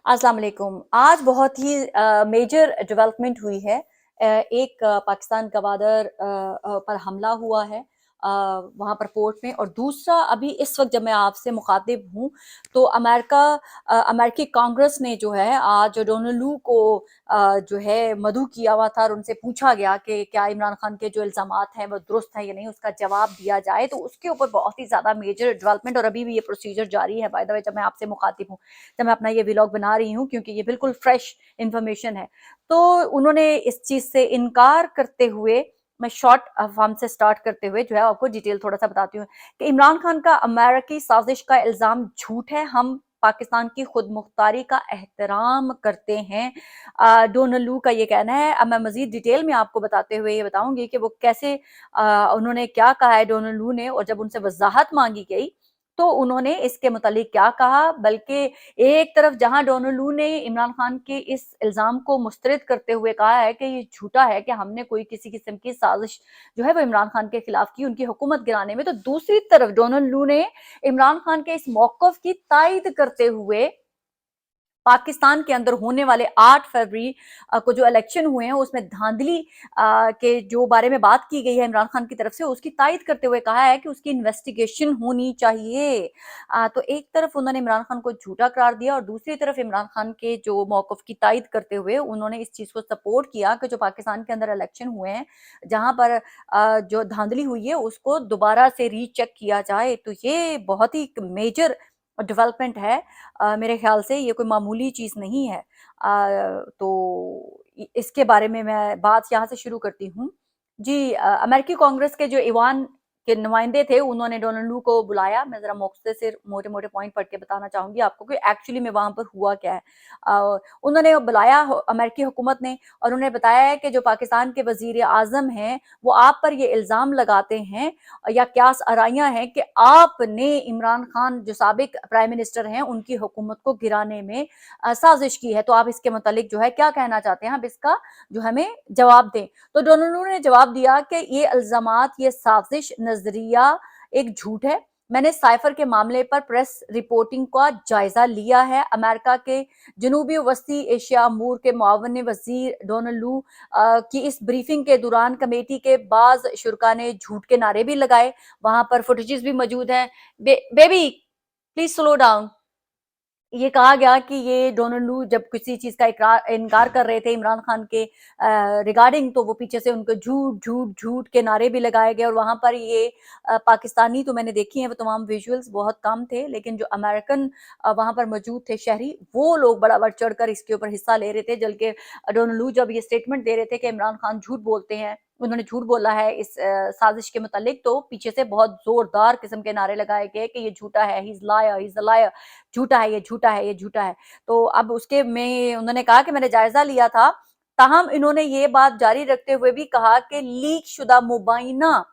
अस्सलाम वालेकुम। आज बहुत ही मेजर डेवलपमेंट हुई है। एक पाकिस्तान गवादर पर हमला हुआ है वहाँ पर पोर्ट में, और दूसरा अभी इस वक्त जब मैं आपसे मुखातिब हूँ तो अमेरिकी कांग्रेस ने जो है आज डोनाल्ड लू को जो है मदऊ किया हुआ था, और उनसे पूछा गया कि क्या इमरान खान के जो इल्जामात हैं वो दुरुस्त हैं या नहीं, उसका जवाब दिया जाए। तो उसके ऊपर बहुत ही ज़्यादा मेजर डेवलपमेंट, और अभी भी ये प्रोसीजर जारी है बाय द वे जब मैं आपसे मुखातिब हूँ, जब मैं अपना ये व्लॉग बना रही हूँ, क्योंकि ये बिल्कुल फ्रेश इंफॉर्मेशन है। तो उन्होंने इस चीज से इनकार करते हुए, मैं शॉर्ट फॉर्म से स्टार्ट करते हुए जो है आपको डिटेल थोड़ा सा बताती हूँ कि इमरान खान का अमेरिकी साजिश का इल्जाम झूठ है, हम पाकिस्तान की खुद मुख्तारी का एहतराम करते हैं, डोनाल्ड लू का ये कहना है। अब मैं मजीद डिटेल में आपको बताते हुए ये बताऊंगी कि वो कैसे उन्होंने क्या कहा है डोनाल्ड लू ने, और जब उनसे वजाहत मांगी गई तो उन्होंने इसके मुतालिक क्या कहा। बल्कि एक तरफ जहां डोनाल्ड लू ने इमरान खान के इस इल्जाम को मुस्तरद करते हुए कहा है कि ये झूठा है कि हमने कोई किसी किस्म की साजिश जो है वो इमरान खान के खिलाफ की उनकी हुकूमत गिराने में, तो दूसरी तरफ डोनाल्ड लू ने इमरान खान के इस मौकफ की तायद करते हुए पाकिस्तान के अंदर होने वाले 8 फरवरी को जो इलेक्शन हुए हैं उसमें धांधली के जो बारे में बात की गई है इमरान खान की तरफ से, उसकी तायद करते हुए कहा है कि उसकी इन्वेस्टिगेशन होनी चाहिए। तो एक तरफ उन्होंने इमरान खान को झूठा करार दिया, और दूसरी तरफ इमरान खान के जो मौकफ की तायद करते हुए उन्होंने इस चीज को सपोर्ट किया कि जो पाकिस्तान के अंदर इलेक्शन हुए हैं जहां पर जो धांधली हुई है उसको दोबारा से रीचेक किया जाए। तो ये बहुत ही मेजर डेवलपमेंट है। मेरे ख्याल से ये कोई मामूली चीज़ नहीं है। तो इसके बारे में मैं बात यहाँ से शुरू करती हूँ। जी, अमेरिकी कांग्रेस के जो ईवान के नुमाइंदे थे उन्होंने डोनाल्ड लू को बुलाया। मैं ज़रा मुख्तसर मोटे-मोटे पॉइंट पढ़ के बताना चाहूँगी आपको कि एक्चुअली में वहाँ पर हुआ क्या है। उन्होंने बुलाया अमेरिकी हुकूमत ने, और उन्हें बताया है कि जो पाकिस्तान के वज़ीर-ए-आज़म हैं वो आप पर ये इल्ज़ाम लगाते हैं या क्यास आराइयाँ हैं कि आपने इमरान खान जो साबिक प्राइम मिनिस्टर हैं उनकी हुकूमत को गिराने में साजिश की है। तो आप इसके मुतालिक जो है क्या कहना चाहते हैं, आप इसका जो हमें जवाब दें। तो डोनाल्ड लू ने जवाब दिया कि ये इल्जामात, ये साजिश, नजरिया एक झूठ है। मैंने साइफर के मामले पर प्रेस रिपोर्टिंग का जायजा लिया है। अमेरिका के जनूबी वस्ती एशिया अमूर के मुआवन वजीर डोनाल्ड लू की इस ब्रीफिंग के दौरान कमेटी के बाज शुरा ने झूठ के नारे भी लगाए। वहां पर फुटेजेस भी मौजूद हैं। Baby please slow down. ये कहा गया कि ये डोनाल्ड लू जब किसी चीज का इनकार कर रहे थे इमरान खान के रिगार्डिंग, तो वो पीछे से उनको झूठ झूठ झूठ के नारे भी लगाए गए। और वहां पर ये पाकिस्तानी तो मैंने देखी है, वो तमाम विजुअल्स बहुत कम थे, लेकिन जो अमेरिकन वहां पर मौजूद थे शहरी, वो लोग बड़ा बढ़ चढ़कर इसके ऊपर हिस्सा ले रहे थे। बल्कि डोनाल्ड लू जब ये स्टेटमेंट दे रहे थे कि इमरान खान झूठ बोलते हैं, उन्होंने झूठ बोला है इस साजिश के मुतालिक, तो पीछे से बहुत जोरदार किस्म के नारे लगाए गए कि ये झूठा है, he is liar, he is a liar, झूठा है, ये झूठा है, ये झूठा है। तो अब उसके में उन्होंने कहा कि मैंने जायजा लिया था। ताहम इन्होंने ये बात जारी रखते हुए भी कहा कि लीक शुदा मुबाइना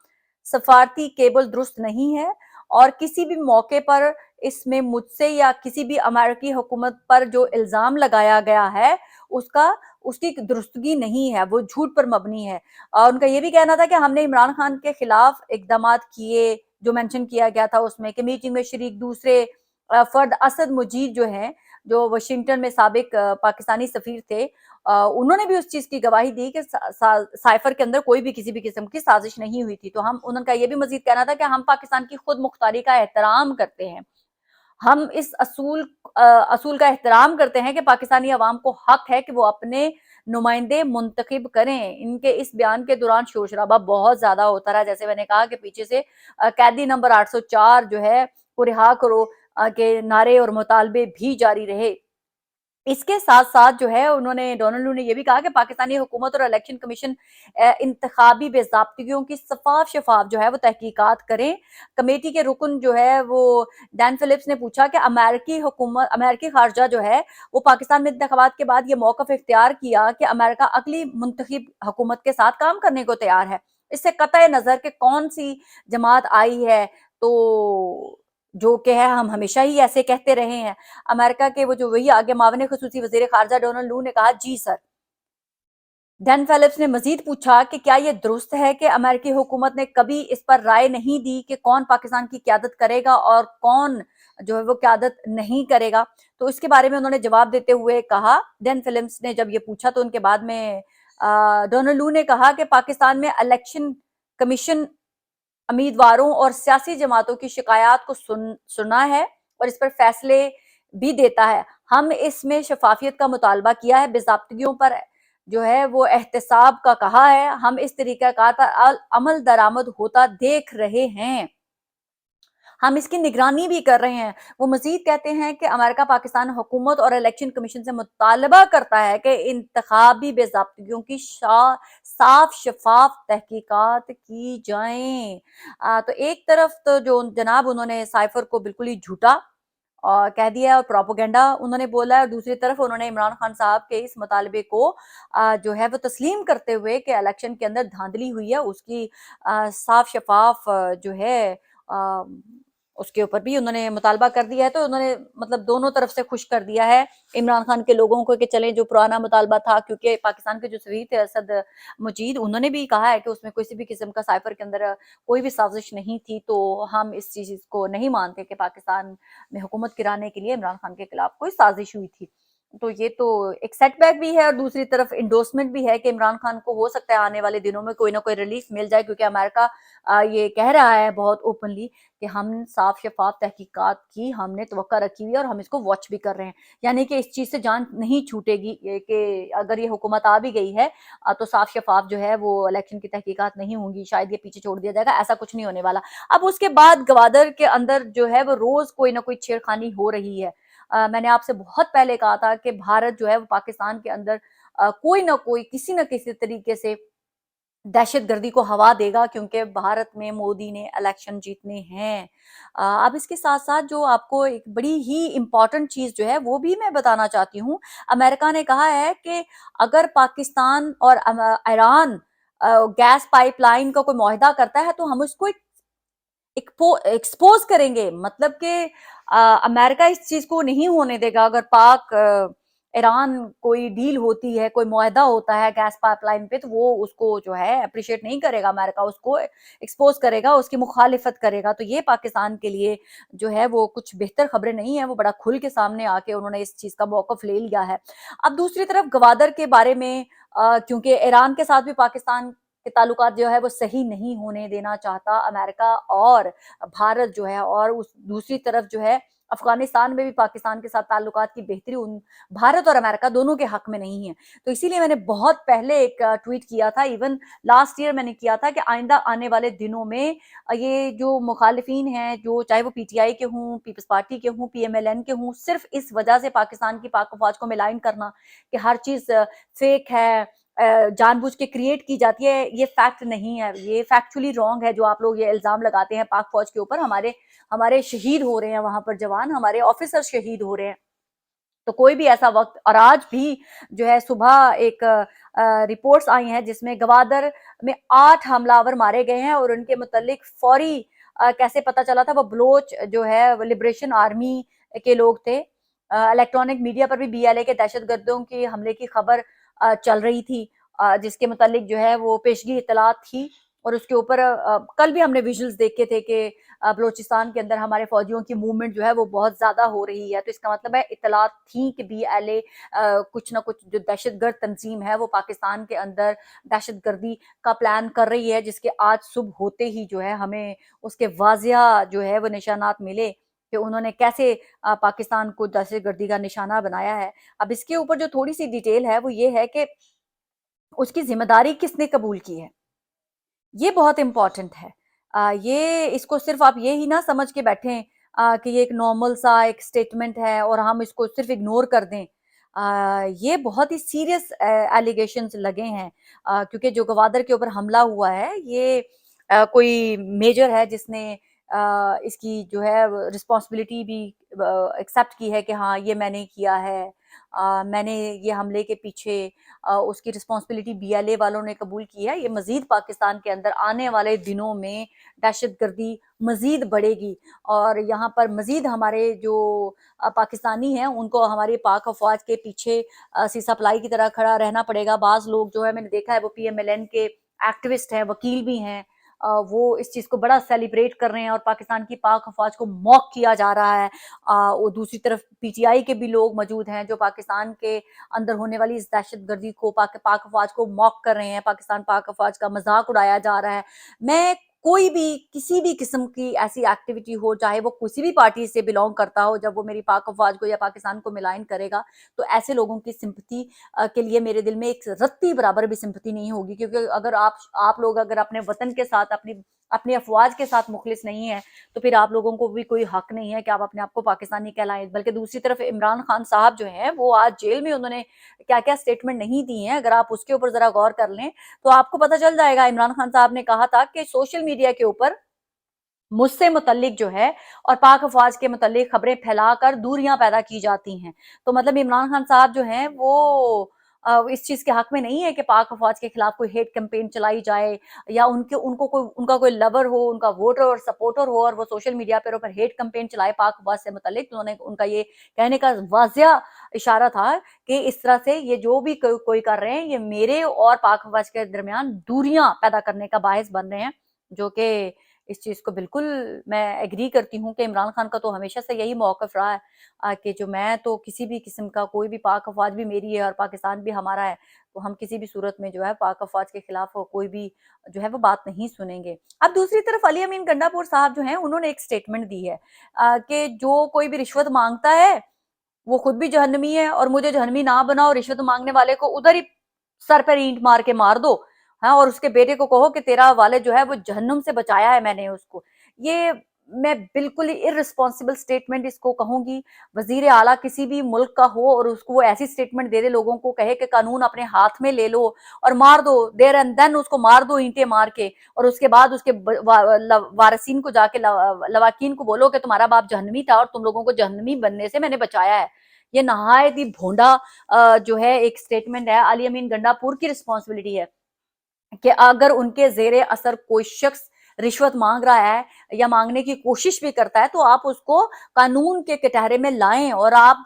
सफारती केबल दुरुस्त नहीं है, और किसी भी मौके पर इसमें मुझसे या किसी भी अमेरिकी हुकूमत पर जो इल्जाम लगाया गया है उसका उसकी दुरुस्तगी नहीं है, वो झूठ पर मबनी है। और उनका ये भी कहना था कि हमने इमरान खान के खिलाफ इकदाम किए, जो मेंशन किया गया था उसमें कि मीटिंग में शरीक दूसरे फर्द असद मुजीद जो हैं, जो वाशिंगटन में साबिक पाकिस्तानी सफीर थे, उन्होंने भी उस चीज की गवाही दी कि साइफर के अंदर कोई भी किसी भी किस्म की साजिश नहीं हुई थी। तो हम उनका ये भी मजीद कहना था कि हम पाकिस्तान की खुद मुख्तारी का एहतराम करते हैं, हम इस असूल का एहतराम करते हैं कि पाकिस्तानी अवाम को हक है कि वो अपने नुमाइंदे मुंतखब करें। इनके इस बयान के दौरान शोर शराबा बहुत ज्यादा होता रहा, जैसे मैंने कहा कि पीछे से कैदी नंबर 804 जो है को रिहा करो के नारे और मुतालबे भी जारी रहे। इसके साथ साथ जो है उन्होंने डोनाल्ड लू ने यह भी कहा कि पाकिस्तानी हुकूमत और इलेक्शन कमीशन इंतखाबी बेजाब्तगियों की सफाफ शफाफ जो है वो तहकीकात करें। कमेटी के रुकन जो है वो डैन फिलिप्स ने पूछा कि अमेरिकी खारजा जो है वो पाकिस्तान में इंतखाबात के बाद ये मौकफ इख्तियार किया कि अमेरिका अगली मुंतखब हुकूमत के साथ काम करने को तैयार है। इससे कतई नजर के कौन सी जमात आई है, तो जो कि है हम हमेशा ही ऐसे कहते रहे हैं। अमेरिका के वो जो वही आगे मावने खुसूसी वजीर खारजा डोनाल्ड लू ने कहा, जी सर। डैन फेलिप्स ने मजीद पूछा कि क्या ये दुरुस्त है कि अमेरिकी हुकूमत ने कभी इस पर राय नहीं दी कि कौन पाकिस्तान की क़यादत करेगा और कौन जो है वो क़यादत नहीं करेगा। तो इसके बारे में उन्होंने जवाब देते हुए कहा, डैन फेलिप्स ने जब ये पूछा तो उनके बाद में डोनाल्ड लू ने कहा कि पाकिस्तान में इलेक्शन कमीशन उम्मीदवारों और सियासी जमातों की शिकायत को सुना है और इस पर फैसले भी देता है। हम इसमें शफाफियत का मुतालबा किया है, बेज़ाब्तियों पर जो है वो एहतसाब का कहा है, हम इस तरीक़ाकार पर अमल दरामद होता देख रहे हैं, हम इसकी निगरानी भी कर रहे हैं। वो मज़ीद कहते हैं कि अमेरिका पाकिस्तान हुकूमत और इलेक्शन कमीशन से मुतालबा करता है कि इंतखाबी बेज़ाब्तियों की साफ शफाफ तहकीकात की जाएं। तो एक तरफ तो जो जनाब उन्होंने साइफर को बिल्कुल ही झूठा और कह दिया और प्रोपोगेंडा उन्होंने बोला है, और दूसरी तरफ उन्होंने इमरान खान साहब के इस मुतालबे को जो है वो तस्लीम करते हुए कि इलेक्शन के अंदर धांधली हुई है, उसकी साफ शफाफ जो है अ, उसके ऊपर भी उन्होंने मुतालबा कर दिया है। तो उन्होंने मतलब दोनों तरफ से खुश कर दिया है इमरान खान के लोगों को कि चलें, जो पुराना मुतालबा था, क्योंकि पाकिस्तान के जो सफीर थे असद मुजीद, उन्होंने भी कहा है कि उसमें किसी भी किस्म का साइफर के अंदर कोई भी साजिश नहीं थी, तो हम इस चीज़ को नहीं मानते कि पाकिस्तान में हुकूमत गिराने के लिए इमरान खान के खिलाफ कोई साजिश हुई थी। तो ये तो एक सेटबैक भी है और दूसरी तरफ इंडोर्समेंट भी है कि इमरान खान को हो सकता है आने वाले दिनों में कोई ना कोई रिलीफ मिल जाए, क्योंकि अमेरिका ये कह रहा है बहुत ओपनली कि हम साफ शफाफ तहकीकात की हमने तवक्का रखी हुई है और हम इसको वॉच भी कर रहे हैं। यानी कि इस चीज़ से जान नहीं छूटेगी कि अगर ये हुकूमत आ भी गई है तो साफ शफाफ जो है वो इलेक्शन की तहकीकात नहीं होंगी, शायद ये पीछे छोड़ दिया जाएगा, ऐसा कुछ नहीं होने वाला। अब उसके बाद गवादर के अंदर जो है वो रोज़ कोई ना कोई छेड़खानी हो रही है। मैंने आपसे बहुत पहले कहा था कि भारत जो है वो पाकिस्तान के अंदर कोई ना कोई किसी न किसी तरीके से दहशतगर्दी को हवा देगा, क्योंकि भारत में मोदी ने इलेक्शन जीतने हैं। अब इसके साथ-साथ जो आपको एक बड़ी ही इम्पोर्टेंट चीज़ जो है वो भी मैं बताना चाहती हूँ। अमेरिका ने कहा है कि अगर पाकिस्तान और ईरान गैस पाइपलाइन का कोई मुआहदा करता है तो हम उसको एक्सपोज करेंगे, मतलब कि अमेरिका इस चीज को नहीं होने देगा। अगर पाक ईरान कोई डील होती है, कोई मुआहदा होता है गैस पाइपलाइन पे, तो वो उसको जो है अप्रिशिएट नहीं करेगा, अमेरिका उसको एक्सपोज करेगा, उसकी मुखालिफत करेगा। तो ये पाकिस्तान के लिए जो है वो कुछ बेहतर खबरें नहीं है, वो बड़ा खुल के सामने आके उन्होंने इस चीज का मौकफ ले लिया है। अब दूसरी तरफ गवादर के बारे में क्योंकि ईरान के साथ भी पाकिस्तान के ताल्लुकात जो है वो सही नहीं होने देना चाहता अमेरिका और भारत जो है, और उस दूसरी तरफ जो है अफगानिस्तान में भी पाकिस्तान के साथ ताल्लुकात की बेहतरी उन भारत और अमेरिका दोनों के हक में नहीं है। तो इसीलिए मैंने बहुत पहले एक ट्वीट किया था, इवन लास्ट ईयर मैंने किया था कि आइंदा आने वाले दिनों में ये जो मुखालिफिन हैं, जो चाहे वो पीटीआई के हों, पीपल्स पार्टी के हों, पीएमएलएन के हों, सिर्फ इस वजह से पाकिस्तान की पाक फौज को मिलाइन करना कि हर चीज फेक है, जानबूझ के क्रिएट की जाती है, ये फैक्ट नहीं है, ये फैक्चुअली रॉन्ग है जो आप लोग ये इल्जाम लगाते हैं पाक फौज के ऊपर। हमारे हमारे शहीद हो रहे हैं वहां पर जवान, हमारे ऑफिसर शहीद हो रहे हैं। तो कोई भी ऐसा वक्त, और आज भी जो है सुबह एक रिपोर्ट्स आई हैं जिसमें गवादर में 8 हमलावर मारे गए हैं और उनके मुतल्लिक फौरी कैसे पता चला था, वो बलोच जो है वो लिबरेशन आर्मी के लोग थे। इलेक्ट्रॉनिक मीडिया पर भी बीएलए के दहशतगर्दों के हमले की खबर चल रही थी, जिसके मुतालिक जो है वो पेशगी इतलात थी, और उसके ऊपर कल भी हमने विजुअल्स देखे थे कि बलोचिस्तान के अंदर हमारे फौजियों की मूवमेंट जो है वो बहुत ज्यादा हो रही है। तो इसका मतलब है इतलात थी कि बीएलए कुछ ना कुछ जो दहशतगर्द तंजीम है वो पाकिस्तान के अंदर दहशतगर्दी का प्लान कर रही है, जिसके आज सुबह होते ही जो है हमें उसके वाजिया जो है वो निशानात मिले कि उन्होंने कैसे पाकिस्तान को दहशतगर्दी का निशाना बनाया है। अब इसके ऊपर जो थोड़ी सी डिटेल है वो ये है कि उसकी जिम्मेदारी किसने कबूल की है, ये बहुत इम्पोर्टेंट है। ये इसको सिर्फ आप ये ही ना समझ के बैठें कि ये एक नॉर्मल सा एक स्टेटमेंट है और हम इसको सिर्फ इग्नोर कर दें। ये बहुत ही सीरियस एलिगेशंस लगे हैं, क्योंकि जो गवादर के ऊपर हमला हुआ है ये कोई मेजर है जिसने اس کی جو ہے رسپانسبلٹی بھی ایکسیپٹ کی ہے کہ ہاں یہ میں نے کیا ہے، میں نے یہ حملے کے پیچھے اس کی رسپانسبلٹی BLA والوں نے قبول کی ہے۔ یہ مزید پاکستان کے اندر آنے والے دنوں میں دہشت گردی مزید بڑھے گی، اور یہاں پر مزید ہمارے جو پاکستانی ہیں ان کو ہماری پاک افواج کے پیچھے سی سپلائی کی طرح کھڑا رہنا پڑے گا۔ بعض لوگ جو ہے میں نے دیکھا ہے وہ PMLN کے ایکٹیوسٹ ہیں، وکیل بھی ہیں، وہ اس چیز کو بڑا سیلیبریٹ کر رہے ہیں، اور پاکستان کی پاک افواج کو موک کیا جا رہا ہے۔ وہ دوسری طرف PTI کے بھی لوگ موجود ہیں جو پاکستان کے اندر ہونے والی اس دہشت گردی کو پاک افواج کو موک کر رہے ہیں، پاکستان پاک افواج کا مذاق اڑایا جا رہا ہے۔ میں کوئی بھی کسی بھی قسم کی ایسی ایکٹیویٹی ہو، چاہے وہ کسی بھی پارٹی سے بلونگ کرتا ہو، جب وہ میری پاک افواج کو یا پاکستان کو ملائن کرے گا تو ایسے لوگوں کی سمپتھی کے لیے میرے دل میں ایک رتی برابر بھی سمپتھی نہیں ہوگی، کیونکہ اگر آپ لوگ اگر اپنے وطن کے ساتھ اپنی افواج کے ساتھ مخلص نہیں ہیں تو پھر آپ لوگوں کو بھی کوئی حق نہیں ہے کہ آپ اپنے آپ کو پاکستانی کہلائیں۔ بلکہ دوسری طرف عمران خان صاحب جو ہیں وہ آج جیل میں انہوں نے کیا کیا سٹیٹمنٹ نہیں دی ہیں، اگر آپ اس کے اوپر ذرا غور کر لیں تو آپ کو پتہ چل جائے گا۔ عمران خان صاحب نے کہا تھا کہ سوشل میڈیا کے اوپر مجھ سے متعلق جو ہے اور پاک افواج کے متعلق خبریں پھیلا کر دوریاں پیدا کی جاتی ہیں، تو مطلب عمران خان صاحب جو ہیں وہ اس چیز کے حق میں نہیں ہے کہ پاک افواج کے خلاف کوئی ہیٹ کیمپین چلائی جائے، یا ان کا کوئی لور ہو، ان کا ووٹر اور سپورٹر ہو اور وہ سوشل میڈیا پر اوپر ہیٹ کیمپین چلائے پاک افواج سے متعلق۔ تو ان کا یہ کہنے کا واضح اشارہ تھا کہ اس طرح سے یہ جو بھی کوئی کر رہے ہیں یہ میرے اور پاک افواج کے درمیان دوریاں پیدا کرنے کا باعث بن رہے ہیں، جو کہ اس چیز کو بالکل میں ایگری کرتی ہوں کہ عمران خان کا تو ہمیشہ سے یہی موقف رہا ہے کہ جو میں تو کسی بھی قسم کا کوئی بھی پاک افواج بھی میری ہے اور پاکستان بھی ہمارا ہے، تو ہم کسی بھی صورت میں جو ہے پاک افواج کے خلاف کوئی بھی جو ہے وہ بات نہیں سنیں گے۔ اب دوسری طرف علی امین گنڈا پور صاحب جو ہیں انہوں نے ایک سٹیٹمنٹ دی ہے کہ جو کوئی بھی رشوت مانگتا ہے وہ خود بھی جہنمی ہے، اور مجھے جہنمی نہ بناؤ، رشوت مانگنے والے کو ادھر ہی سر پہ اینٹ مار کے مار دو، ہاں، اور اس کے بیٹے کو کہو کہ تیرا والد جو ہے وہ جہنم سے بچایا ہے میں نے اس کو۔ یہ میں بالکل ارسپانسبل سٹیٹمنٹ اس کو کہوں گی۔ وزیر اعلیٰ کسی بھی ملک کا ہو اور اس کو وہ ایسی سٹیٹمنٹ دے دے، لوگوں کو کہے کہ قانون اپنے ہاتھ میں لے لو اور مار دو، دیر اینڈ دین اس کو مار دو اینٹیں مار کے، اور اس کے بعد اس کے وارثین کو جا کے لواکین کو بولو کہ تمہارا باپ جہنمی تھا اور تم لوگوں کو جہنمی بننے سے میں نے بچایا ہے۔ یہ نہایت ہی بھونڈا جو ہے ایک سٹیٹمنٹ ہے۔ علی امین گنڈا پور کی رسپانسبلٹی ہے کہ اگر ان کے زیر اثر کوئی شخص رشوت مانگ رہا ہے یا مانگنے کی کوشش بھی کرتا ہے تو آپ اس کو قانون کے کٹہرے میں لائیں، اور آپ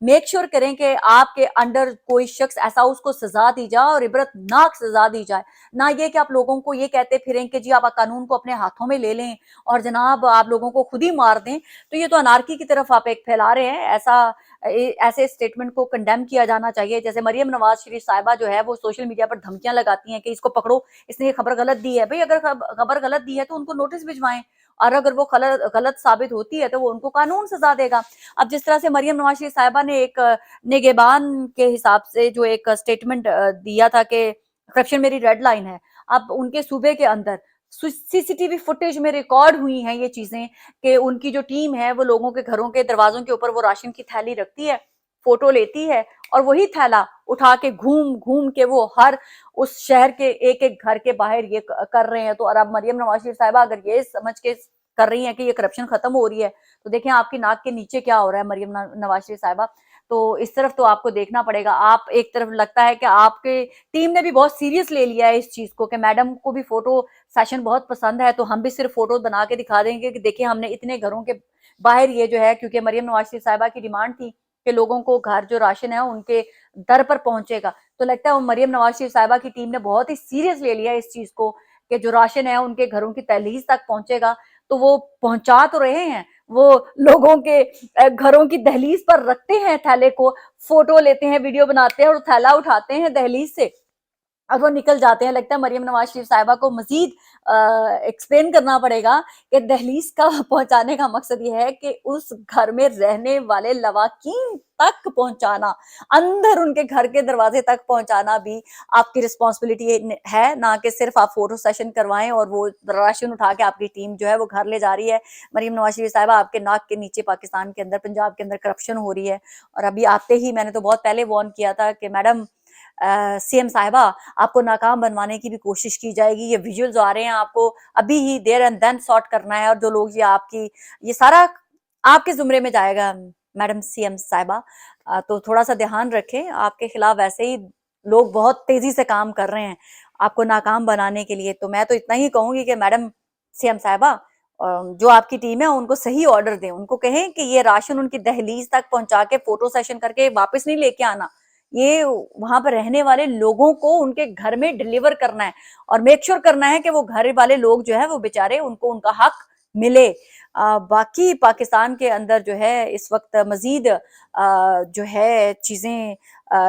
میک شور کریں کہ آپ کے انڈر کوئی شخص ایسا اس کو سزا دی جائے اور عبرت ناک سزا دی جائے، نہ یہ کہ آپ لوگوں کو یہ کہتے پھریں کہ جی آپ قانون کو اپنے ہاتھوں میں لے لیں اور جناب آپ لوگوں کو خود ہی مار دیں۔ تو یہ تو انارکی کی طرف آپ ایک پھیلا رہے ہیں۔ ایسے سٹیٹمنٹ کو کنڈیم کیا جانا چاہیے۔ جیسے مریم نواز شریف صاحبہ جو ہے وہ سوشل میڈیا پر دھمکیاں لگاتی ہیں کہ اس کو پکڑو، اس نے یہ خبر غلط دی ہے۔ بھئی اگر خبر غلط دی ہے تو ان کو نوٹس بھجوائیں، اور اگر وہ غلط ثابت ہوتی ہے تو وہ ان کو قانون سزا دے گا۔ اب جس طرح سے مریم نواز شریف صاحبہ نے ایک نگہبان کے حساب سے جو ایک سٹیٹمنٹ دیا تھا کہ کرپشن میری ریڈ لائن ہے، اب ان کے صوبے کے اندر CCTV فوٹیج میں ریکارڈ ہوئی ہیں یہ چیزیں کہ ان کی جو ٹیم ہے وہ لوگوں کے گھروں کے دروازوں کے اوپر وہ راشن کی تھیلی رکھتی ہے، فوٹو لیتی ہے، اور وہی تھیلا اٹھا کے گھوم گھوم کے وہ ہر اس شہر کے ایک ایک گھر کے باہر یہ کر رہے ہیں۔ تو اور اب مریم نواز شریف صاحبہ اگر یہ سمجھ کے کر رہی ہیں کہ یہ کرپشن ختم ہو رہی ہے تو دیکھیں آپ کی ناک کے نیچے کیا ہو رہا ہے مریم نواز شریف صاحبہ۔ تو اس طرف تو آپ کو دیکھنا پڑے گا۔ آپ ایک طرف لگتا ہے کہ آپ کے ٹیم نے بھی بہت سیریس لے لیا ہے اس چیز کو کہ میڈم کو بھی فوٹو سیشن بہت پسند ہے، تو ہم بھی صرف فوٹو بنا کے دکھا دیں گے کہ دیکھیں ہم نے اتنے گھروں کے باہر یہ جو ہے، کیونکہ مریم نواز شریف صاحبہ کی ڈیمانڈ تھی کہ لوگوں کو گھر جو راشن ہے ان کے در پر پہنچے گا، تو لگتا ہے وہ مریم نواز شریف صاحبہ کی ٹیم نے بہت ہی سیریس لے لیا اس چیز کو کہ جو راشن ہے ان کے گھروں کی دہلیز تک پہنچے گا۔ تو وہ پہنچا تو رہے ہیں، وہ لوگوں کے گھروں کی دہلیز پر رکھتے ہیں تھیلے کو، فوٹو لیتے ہیں، ویڈیو بناتے ہیں اور تھیلا اٹھاتے ہیں دہلیز سے اور وہ نکل جاتے ہیں۔ لگتا ہے مریم نواز شریف صاحبہ کو مزید ایکسپلین کرنا پڑے گا کہ دہلیز کا پہنچانے کا مقصد یہ ہے کہ اس گھر میں رہنے والے لواکین تک پہنچانا، اندر ان کے گھر کے دروازے تک پہنچانا بھی آپ کی رسپانسبلٹی ہے، نہ کہ صرف آپ فوٹو سیشن کروائیں اور وہ راشن اٹھا کے آپ کی ٹیم جو ہے وہ گھر لے جا رہی ہے۔ مریم نواز شریف صاحبہ آپ کے ناک کے نیچے پاکستان کے اندر، پنجاب کے اندر کرپشن ہو رہی ہے، اور ابھی آتے ہی میں نے تو بہت پہلے وارن کیا تھا کہ میڈم سی ایم صاحبہ آپ کو ناکام بنوانے کی بھی کوشش کی جائے گی. یہ ویژولز آ رہے ہیں, آپ کو ابھی ہی دیر اینڈ دین سارٹ کرنا ہے, اور جو لوگ یہ سارا آپ کے زمرے میں جائے گا میڈم سی ایم صاحبہ. تو تھوڑا سا دھیان رکھیں, آپ کے خلاف ویسے ہی لوگ بہت تیزی سے کام کر رہے ہیں آپ کو ناکام بنانے کے لیے. تو میں تو اتنا ہی کہوں گی کہ میڈم سی ایم صاحبہ جو آپ کی ٹیم ہے ان کو صحیح آرڈر دیں, ان کو کہیں کہ یہ راشن ان کی دہلیز تک پہنچا کے فوٹو سیشن کر کے واپس نہیں لے کے آنا, یہ وہاں پر رہنے والے لوگوں کو ان کے گھر میں ڈلیور کرنا ہے, اور میک شور کرنا ہے کہ وہ گھر والے لوگ جو ہے وہ بیچارے ان کو ان کا حق ملے. باقی پاکستان کے اندر جو ہے اس وقت مزید جو ہے چیزیں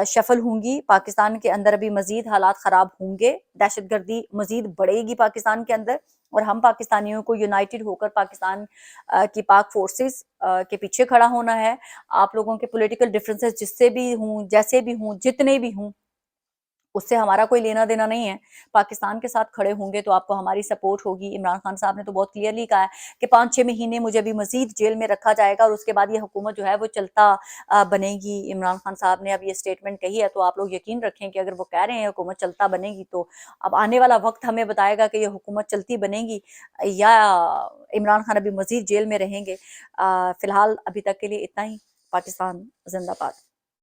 شفل ہوں گی, پاکستان کے اندر ابھی مزید حالات خراب ہوں گے, دہشت گردی مزید بڑھے گی پاکستان کے اندر, اور ہم پاکستانیوں کو یونائٹڈ ہو کر پاکستان کی پاک فورسز کے پیچھے کھڑا ہونا ہے. آپ لوگوں کے پولیٹیکل ڈفرینسز جس سے بھی ہوں, جیسے بھی ہوں, جتنے بھی ہوں, اس سے ہمارا کوئی لینا دینا نہیں ہے. پاکستان کے ساتھ کھڑے ہوں گے تو آپ کو ہماری سپورٹ ہوگی. عمران خان صاحب نے تو بہت کلیئرلی کہا ہے کہ 5-6 مہینے مجھے بھی مزید جیل میں رکھا جائے گا, اور اس کے بعد یہ حکومت جو ہے وہ چلتا بنے گی. عمران خان صاحب نے اب یہ سٹیٹمنٹ کہی ہے, تو آپ لوگ یقین رکھیں کہ اگر وہ کہہ رہے ہیں حکومت چلتا بنے گی, تو اب آنے والا وقت ہمیں بتائے گا کہ یہ حکومت چلتی بنے گی یا عمران خان ابھی مزید جیل میں رہیں گے. فی الحال ابھی تک کے لیے اتنا ہی. پاکستان زندہ باد.